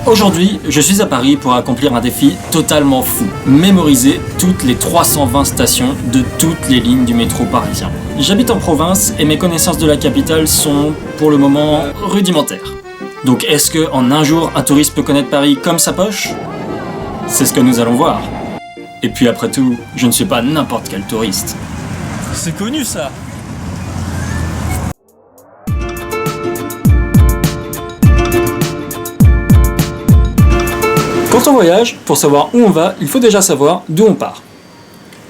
Aujourd'hui, je suis à Paris pour accomplir un défi totalement fou. Mémoriser toutes les 320 stations de toutes les lignes du métro parisien. J'habite en province et mes connaissances de la capitale sont, pour le moment, rudimentaires. Donc est-ce que en un jour, un touriste peut connaître Paris comme sa poche ? C'est ce que nous allons voir. Et puis après tout, je ne suis pas n'importe quel touriste. C'est connu ça. Quand on voyage, pour savoir où on va, il faut déjà savoir d'où on part.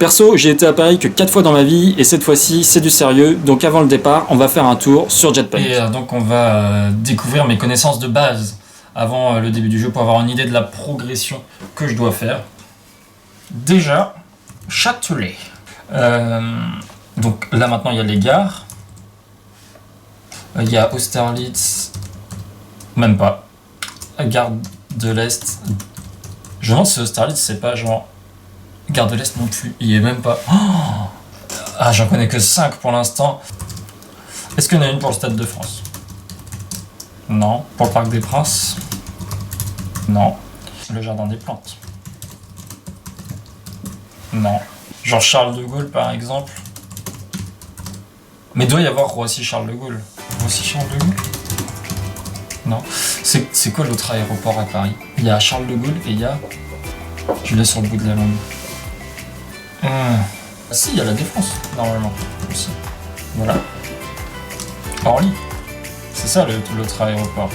Perso, j'ai été à Paris que 4 fois dans ma vie, et cette fois-ci, c'est du sérieux, donc avant le départ, on va faire un tour sur Jetpack. Et donc on va découvrir mes connaissances de base avant le début du jeu, pour avoir une idée de la progression que je dois faire. Déjà, Châtelet. Donc là maintenant, il y a les gares. Il y a Austerlitz, même pas. Gare de l'Est. Je me demande si Austerlitz c'est pas genre Gare de l'Est non plus, il y est même pas. Oh, ah, j'en connais que 5 pour l'instant. Est-ce qu'il y en a une pour le Stade de France? Non. Pour le Parc des Princes? Non. Le Jardin des Plantes? Non. Genre Charles de Gaulle par exemple? Mais il doit y avoir Roissy-Charles de Gaulle. Roissy-Charles de Gaulle? Non. C'est quoi l'autre aéroport à Paris? Il y a Charles de Gaulle et il y a... Je l'ai sur le bout de la langue. Si, il y a la Défense, normalement, aussi. Voilà. Orly. C'est ça l'autre aéroport.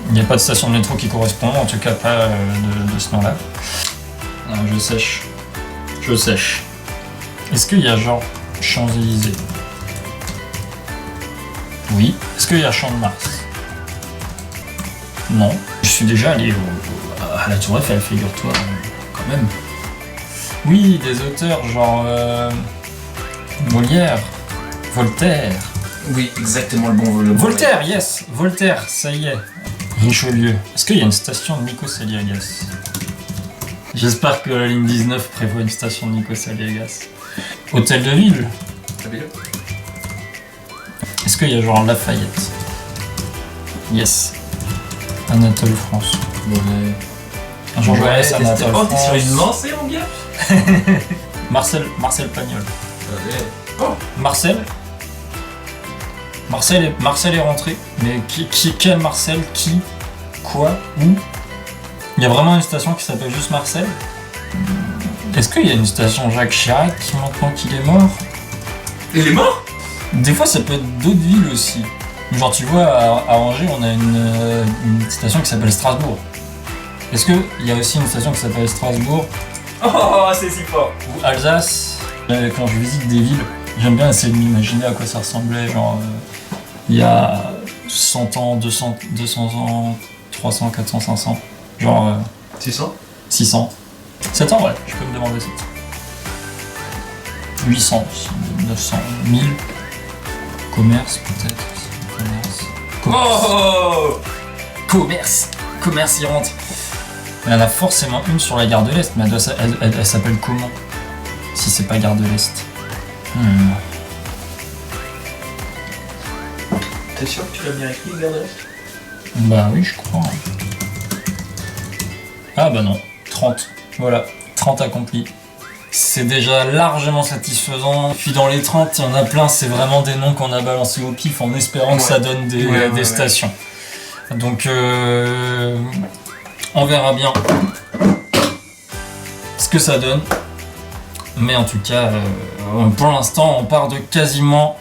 Il n'y a pas de station de métro qui correspond, en tout cas pas de ce nom-là. Non, je sèche. Je sèche. Est-ce qu'il y a genre Champs-Élysées? Oui. Est-ce qu'il y a Champ de Mars? Non. Je suis déjà allé à la Tour Eiffel, figure-toi, quand même. Oui, des auteurs genre Molière, Voltaire. Oui, exactement le bon le Voltaire, yes, Voltaire, ça y est. Richelieu. Est-ce qu'il y a une station de Nikos Aliagas? J'espère que la ligne 19 prévoit une station de Nikos Aliagas. Hôtel de Ville. Est-ce qu'il y a genre Lafayette? Yes. Anatole France. Ouais. Jean Jaurès, Anatole France. T'es sur une lancée, mon gars? Marcel Pagnol. Ouais. Oh. Marcel est rentré, mais quel Marcel? Qui? Quoi? Où? Il y a vraiment une station qui s'appelle juste Marcel? Est-ce qu'il y a une station Jacques Chirac maintenant qu'il est mort? Il est mort? Des fois ça peut être d'autres villes aussi. Genre tu vois à Angers on a une station qui s'appelle Strasbourg. Est-ce qu'il y a aussi une station qui s'appelle Strasbourg? Oh, c'est si fort! Ou Alsace? Quand je visite des villes, j'aime bien essayer de m'imaginer à quoi ça ressemblait, genre il y a 100 ans, 200 ans, 300, 400, 500, genre 600? 600. 700, ouais, je peux me demander 700. 800, 900, 1000. Commerce peut-être. Oh! Commerce, il rentre. Il y en a forcément une sur la gare de l'Est, mais elle s'appelle comment? Si c'est pas gare de l'Est. T'es sûr que tu l'as bien écrit, gare de l'Est? Bah oui, je crois. Ah bah non, 30. Voilà, 30 accomplis. C'est déjà largement satisfaisant. Puis dans les 30, il y en a plein, c'est vraiment des noms qu'on a balancés au pif en espérant que ça donne des stations. Donc on verra bien ce que ça donne. Mais en tout cas, pour l'instant, on part de quasiment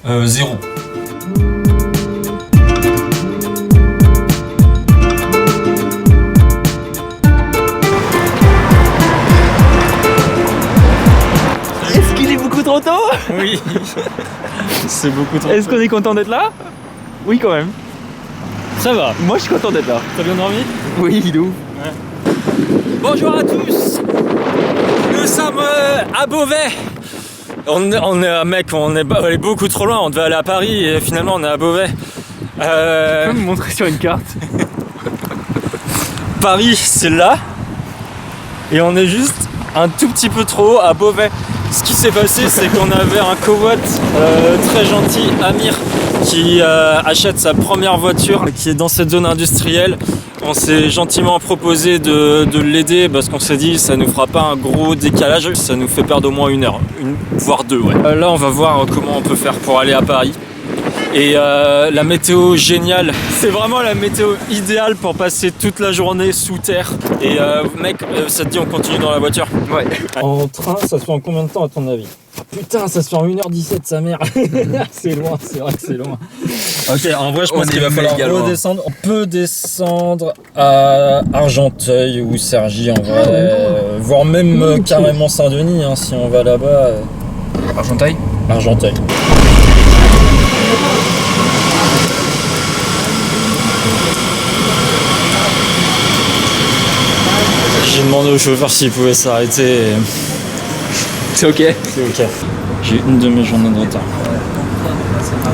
0. Est-ce qu'il est beaucoup trop tôt? Oui, c'est beaucoup trop. Est-ce qu'on est content d'être là? Oui, quand même. Ça va. Moi, je suis content d'être là. T'as bien dormi? Oui, Didou. Ouais. Bonjour à tous. Nous sommes à Beauvais. On est beaucoup trop loin. On devait aller à Paris et finalement on est à Beauvais. Tu peux me montrer sur une carte? Paris, c'est là. Et on est juste un tout petit peu trop haut à Beauvais. Ce qui s'est passé, c'est qu'on avait un covoit très gentil, Amir, qui achète sa première voiture, qui est dans cette zone industrielle. On s'est gentiment proposé de l'aider parce qu'on s'est dit ça nous fera pas un gros décalage, ça nous fait perdre au moins 1 heure, voire 2. Ouais. Là on va voir comment on peut faire pour aller à Paris. Et la météo géniale, c'est vraiment la météo idéale pour passer toute la journée sous terre. Et mec, ça te dit on continue dans la voiture? Ouais. En train, ça se fait en combien de temps à ton avis? Putain, ça se fait en 1h17 sa mère. C'est loin, c'est vrai que c'est loin. Ok, en vrai je pense qu'il va falloir redescendre. On peut descendre à Argenteuil ou Cergy en vrai, voire même carrément Saint-Denis hein, si on va là-bas. Argenteuil. Argenteuil. J'ai demandé au chauffeur s'il pouvait s'arrêter. C'est ok. C'est ok. J'ai une demi-journée de retard.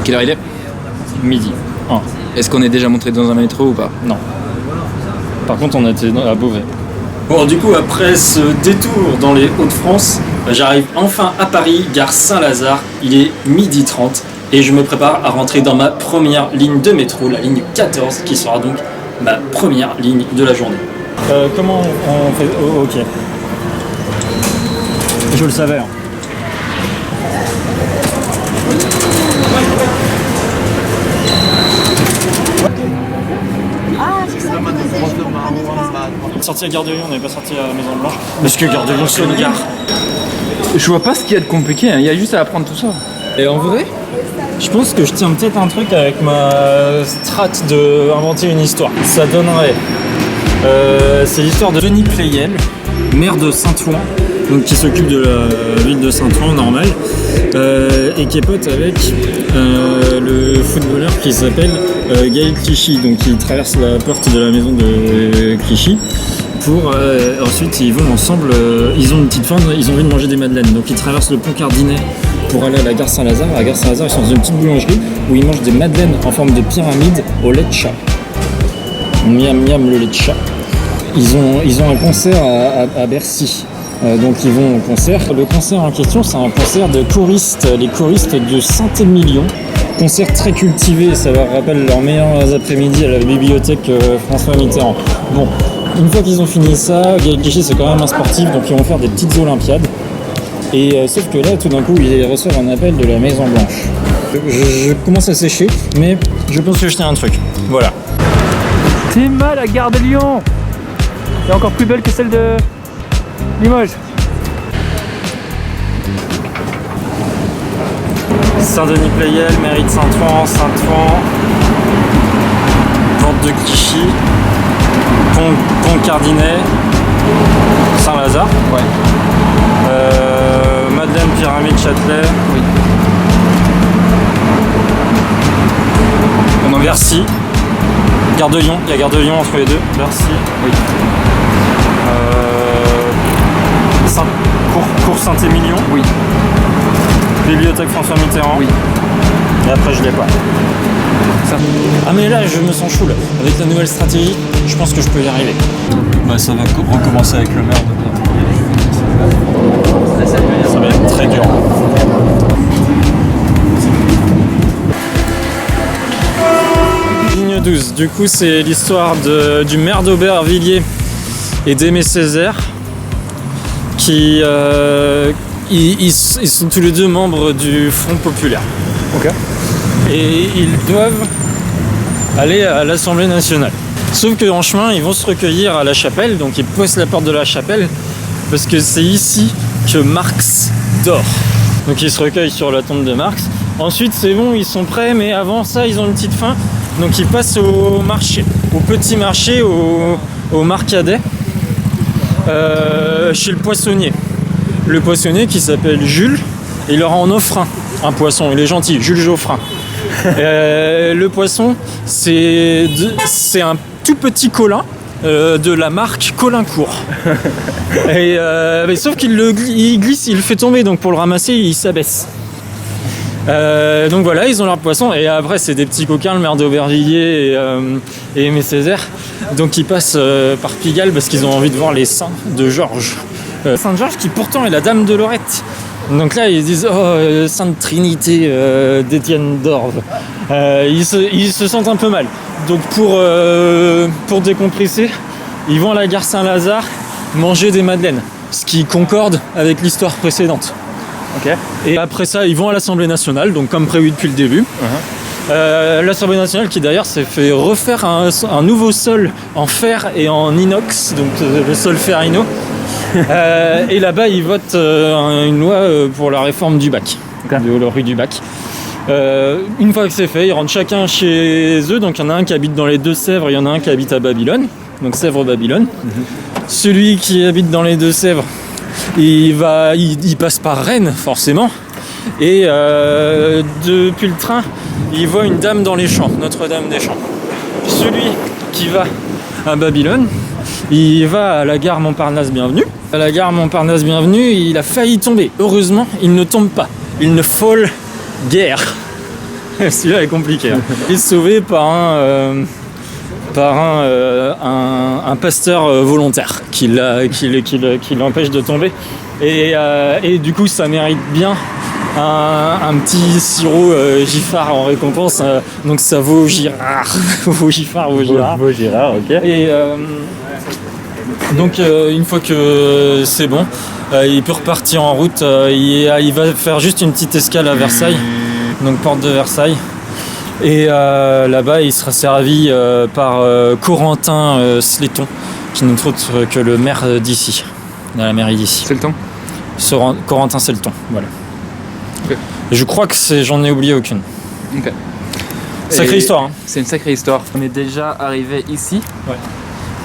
Quelle heure il est? Midi. Ah. Est-ce qu'on est déjà monté dans un métro ou pas? Non. Par contre, on était à Beauvais. Bon, du coup, après ce détour dans les Hauts-de-France, j'arrive enfin à Paris, gare Saint-Lazare. Il est 12h30 et je me prépare à rentrer dans ma première ligne de métro, la ligne 14, qui sera donc ma première ligne de la journée. Comment on fait? Oh, ok. Je le savais. Hein. Sorti à Gare de Lyon, on n'est pas sorti à Maison Blanche. Parce que Gare de Lyon, c'est une gare. Je vois pas ce qu'il y a de compliqué, hein. Il y a juste à apprendre tout ça. Et en vrai, je pense que je tiens peut-être un truc avec ma strat de inventer une histoire. Ça donnerait. C'est l'histoire de Denis Pleyel, maire de Saint-Ouen, donc qui s'occupe de la ville de Saint-Ouen normal, et qui est pote avec le footballeur qui s'appelle Gaël Clichy, donc il traverse la porte de la maison de Clichy. Pour ensuite ils vont ensemble, ils ont une petite faim, ils ont envie de manger des madeleines, donc ils traversent le pont Cardinet pour aller à la gare Saint-Lazare. À la gare Saint-Lazare, ils sont dans une petite boulangerie où ils mangent des madeleines en forme de pyramide au lait de chat. Miam miam le lait de chat. Ils ont un concert à Bercy. Donc ils vont au concert. Le concert en question, c'est un concert de choristes, les choristes de Saint-Émilion. Concert très cultivé, ça leur rappelle leurs meilleurs après-midi à la bibliothèque François Mitterrand. Bon, une fois qu'ils ont fini ça, Gaël Clichy c'est quand même un sportif, donc ils vont faire des petites olympiades. Et sauf que là, tout d'un coup, ils reçoivent un appel de la Maison Blanche. Je commence à sécher, mais je pense que je tiens un truc. Voilà. T'es mal à Gare de Lyon. Elle est encore plus belle que celle de Limoges. Saint-Denis-Pleyel, mairie de Saint-Ouen, porte de Clichy, pont Cardinet, Saint-Lazare. Ouais. Madeleine, Pyramide, Châtelet. Oui. On a Bercy. Gare de Lyon, il y a Gare de Lyon entre les deux. Bercy. Oui. Cours Saint-Émilion. Oui. Bibliothèque François Mitterrand. Oui. Et après je l'ai pas. Ça. Ah mais là je me sens choule. Avec la nouvelle stratégie, je pense que je peux y arriver. Bah ça va recommencer avec le maire de ça va être très dur. Ligne 12, du coup c'est l'histoire du maire d'Aubervilliers et d'Aimé Césaire qui ils sont tous les deux membres du Front Populaire. Ok. Et ils doivent aller à l'Assemblée nationale. Sauf qu'en chemin, ils vont se recueillir à la chapelle, donc ils poussent la porte de la chapelle, parce que c'est ici que Marx dort. Donc ils se recueillent sur la tombe de Marx. Ensuite, c'est bon, ils sont prêts, mais avant ça, ils ont une petite faim. Donc ils passent au marché, au petit marché, au Marcadet, chez le poissonnier. Le poissonnier qui s'appelle Jules, il leur en offre un poisson, il est gentil, Jules Geoffrin. Le poisson, c'est un tout petit colin de la marque Colincourt. Mais sauf qu'il glisse, il le fait tomber, donc pour le ramasser, il s'abaisse. Donc voilà, ils ont leur poisson, et après c'est des petits coquins, le maire d'Aubervilliers et Aimé Césaire, donc ils passent par Pigalle parce qu'ils ont envie de voir les seins de Georges. Sainte Georges qui pourtant est la dame de Lorette, Donc là, ils disent Sainte Trinité d'Étienne d'Orve. Ils se sentent un peu mal. Donc pour décompresser, ils vont à la gare Saint-Lazare manger des madeleines. Ce qui concorde avec l'histoire précédente. Ok. Et après ça, ils vont à l'Assemblée nationale, donc comme prévu depuis le début. L'Assemblée nationale qui d'ailleurs s'est fait refaire un nouveau sol en fer et en inox, donc le sol fer-ino. Et là-bas, ils votent une loi pour la réforme du bac, de la rue du bac. Une fois que c'est fait, ils rentrent chacun chez eux. Donc il y en a un qui habite dans les Deux-Sèvres, il y en a un qui habite à Babylone, donc Sèvres-Babylone. Celui qui habite dans les Deux-Sèvres, il passe par Rennes, forcément. Et depuis le train, il voit une dame dans les champs, Notre-Dame des Champs. Celui qui va à Babylone, il va à la gare Montparnasse-Bienvenue. À la gare Montparnasse-Bienvenue, il a failli tomber. Heureusement, il ne tombe pas. Il ne fall guère. Celui-là est compliqué. Hein. Il est sauvé par un pasteur volontaire qui l'empêche de tomber. Et du coup, ça mérite bien un petit sirop Giffard en récompense. Donc ça vaut Girard. Vaut Giffard, vaut Girard. Vaut Girard, ok. Et donc une fois que c'est bon, il peut repartir en route. Il va faire juste une petite escale à Versailles, donc porte de Versailles. Et là-bas, il sera servi par Corentin Sléton, qui n'est autre que le maire d'ici, de la mairie d'ici. C'est le temps. Corentin Sléton, voilà. Okay. Je crois que j'en ai oublié aucune. Ok. Sacrée histoire. Hein. C'est une sacrée histoire. On est déjà arrivé ici. Ouais.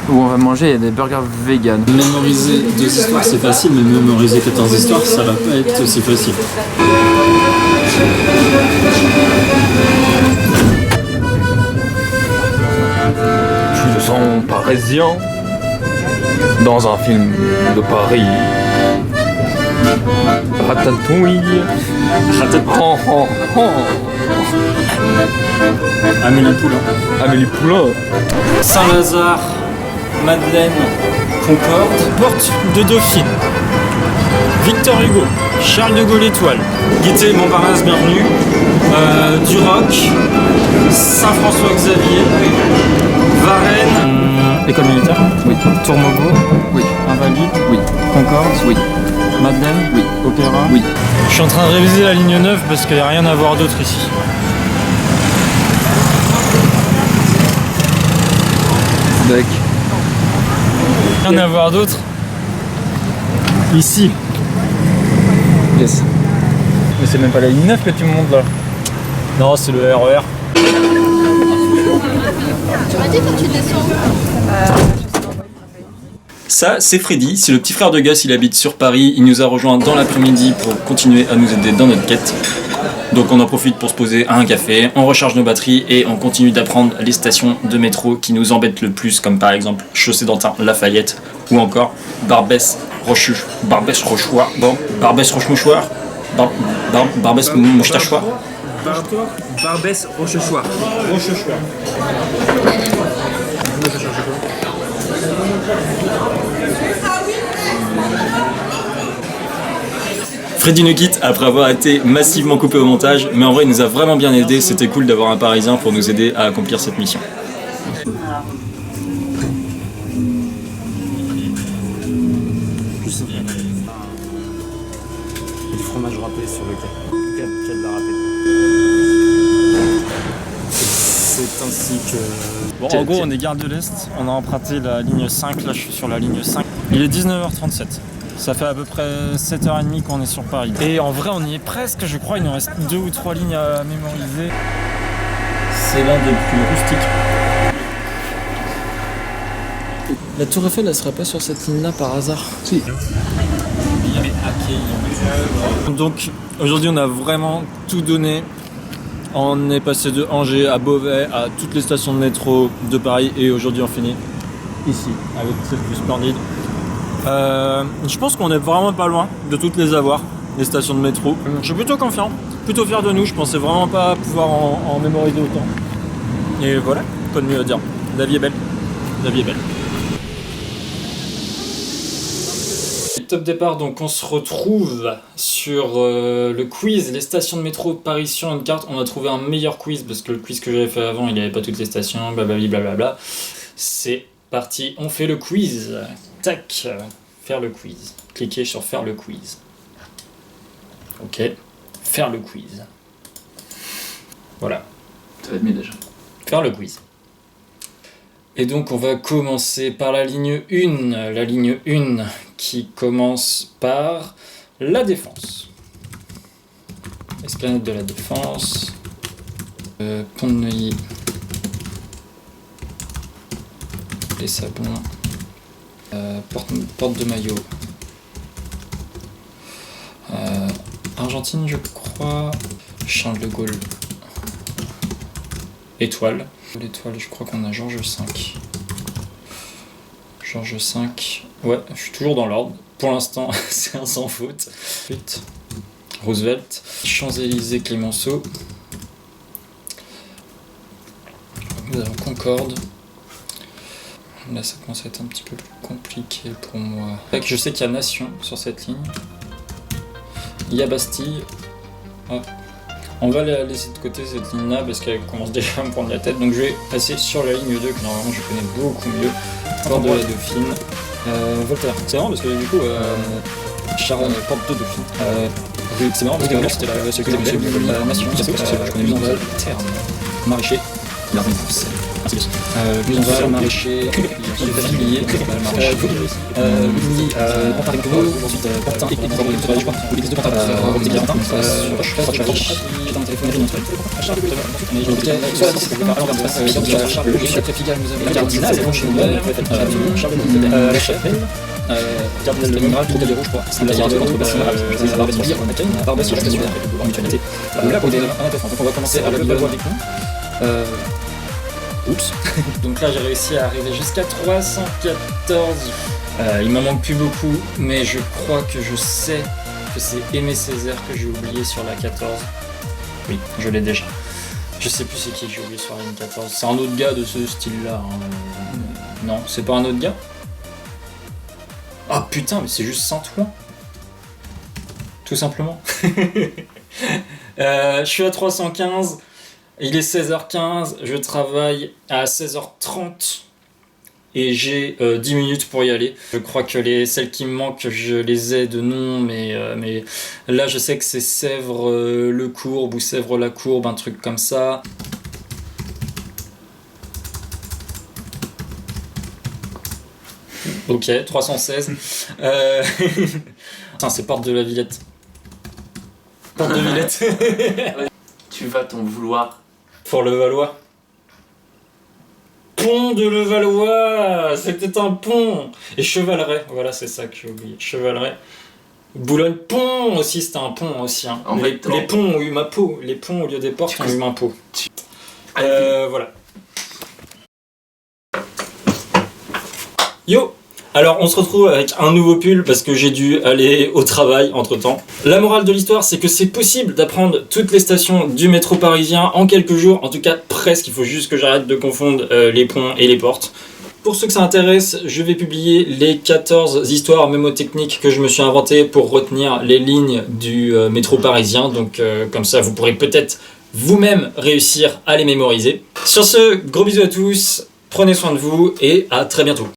Où on va manger, il y a des burgers vegan. Mémoriser 2 histoires, c'est facile, mais mémoriser 14 histoires, ça va pas être aussi facile. Je me sens parisien dans un film de Paris. Ratatouille. Oh, oh, oh. Amélie Poulain. Amélie Poulain. Saint-Lazare, Madeleine, Concorde, Porte de Dauphine, Victor Hugo, Charles de Gaulle Étoile, Gaîté Montparnasse Bienvenue, Duroc, Saint-François-Xavier, Varennes, École militaire, Oui. Tourmogo, Oui. Invalide, Oui. Concorde, Oui. Madeleine, Oui. Opéra. Oui. Je suis en train de réviser la ligne 9 parce qu'il n'y a rien à voir d'autre ici. Deck. Rien à voir d'autre ici. Yes. Mais c'est même pas la ligne 9 que tu me montres là. Non, c'est le RER. Tu m'as dit quand tu descends. Ça, c'est Freddy, c'est le petit frère de Gus, il habite sur Paris, il nous a rejoint dans l'après-midi pour continuer à nous aider dans notre quête. Donc on en profite pour se poser à un café, on recharge nos batteries et on continue d'apprendre les stations de métro qui nous embêtent le plus, comme par exemple Chaussée d'Antin, Lafayette, ou encore Barbès, Rochemouchoir, Barbès Moustachoir. Barbès Rochechouart. Freddy nous quitte après avoir été massivement coupé au montage, mais en vrai il nous a vraiment bien aidé, c'était cool d'avoir un Parisien pour nous aider à accomplir cette mission. Du fromage râpé sur le quai. Quai de la râpée. C'est ainsi que... Bon, en gros, on est gare de l'Est, on a emprunté la ligne 5, là je suis sur la ligne 5. Il est 19h37. Ça fait à peu près 7h30 qu'on est sur Paris. Et en vrai, on y est presque, je crois, il nous reste 2 ou 3 lignes à mémoriser. C'est l'un des plus rustiques. La Tour Eiffel, elle serait pas sur cette ligne-là par hasard? Si. Donc, aujourd'hui, on a vraiment tout donné. On est passé de Angers à Beauvais, à toutes les stations de métro de Paris, et aujourd'hui, on finit ici, avec cette vue splendide. Je pense qu'on est vraiment pas loin de toutes les avoir, les stations de métro. Je suis plutôt confiant, plutôt fier de nous, je pensais vraiment pas pouvoir en mémoriser autant. Et voilà, pas de mieux à dire. La vie est belle. La vie est belle. top départ, donc on se retrouve sur le quiz, les stations de métro de Paris sur une carte. On a trouvé un meilleur quiz parce que le quiz que j'avais fait avant, il n'y avait pas toutes les stations, blablabla, blablabla. C'est parti, on fait le quiz. Tac, faire le quiz. Cliquez sur faire le quiz. Ok, faire le quiz. Voilà. Ça va être mieux déjà. Faire le quiz. Et donc on va commencer par la ligne 1. La ligne 1 qui commence par la Défense. Esplanade de la Défense. Pont de Neuilly. Les Sablons. Porte de Maillot. Argentine je crois. Charles de Gaulle. Étoile. L'étoile, je crois qu'on a Georges V. Georges V. Ouais, je suis toujours dans l'ordre. Pour l'instant, c'est un sans faute. Ensuite, Roosevelt. Champs-Élysées, Clémenceau. Nous avons Concorde. Là, ça commence à être un petit peu plus compliqué pour moi. Je sais qu'il y a Nation sur cette ligne. Il y a Bastille. Ah. On va la laisser de côté cette ligne-là parce qu'elle commence déjà à me prendre la tête. Donc je vais passer sur la ligne 2 que normalement je connais beaucoup mieux. Porte de la Dauphine. Voltaire. C'est marrant parce que du coup, porte de Dauphine. C'est marrant parce que c'était ce que j'ai vu. Nation, je connais bien Terme. Maraîcher. Buzenval, Maraîcher, Villiers, Ligny, ensuite Pantin, l'église de Pantin, La Chapelle, Cardinal de Montgrave, Trocadéro, je crois. C'est la garde entre Barbès, Barbès, je suis sûr, en mutualité. Là, pour des 1 à 9 ans. Donc on va commencer à la vidéo avec nous. Oups. Donc là j'ai réussi à arriver jusqu'à 314. Il m'en manque plus beaucoup, mais je crois que je sais que c'est Aimé Césaire que j'ai oublié sur la 14. Oui, je l'ai déjà. Je sais plus c'est qui que j'ai oublié sur la ligne 14. C'est un autre gars de ce style-là. Hein. Non, c'est pas un autre gars. Ah putain, mais c'est juste Saint-Ouen. Tout simplement. Je suis à 315. Il est 16h15, je travaille à 16h30 et j'ai 10 minutes pour y aller. Je crois que celles qui me manquent, je les ai de nom, mais là je sais que c'est Sèvres-le-Courbe ou Sèvres-la-Courbe, un truc comme ça. Ok, 316. Putain, c'est Porte de la Villette. Porte de Villette. Tu vas t'en vouloir. Pour le Valois. Pont de Levallois. C'était un pont. Et Chevaleret, voilà, c'est ça que j'ai oublié. Chevaleret. Boulogne-Pont aussi, c'était un pont aussi. Hein. Les ponts ont eu ma peau. Les ponts au lieu des portes ont eu ma peau. Voilà. Yo! Alors on se retrouve avec un nouveau pull parce que j'ai dû aller au travail entre temps. La morale de l'histoire, c'est que c'est possible d'apprendre toutes les stations du métro parisien en quelques jours, en tout cas presque, il faut juste que j'arrête de confondre les ponts et les portes. Pour ceux que ça intéresse, je vais publier les 14 histoires mémotechniques que je me suis inventé pour retenir les lignes du métro parisien, donc comme ça vous pourrez peut-être vous-même réussir à les mémoriser. Sur ce, gros bisous à tous, prenez soin de vous et à très bientôt.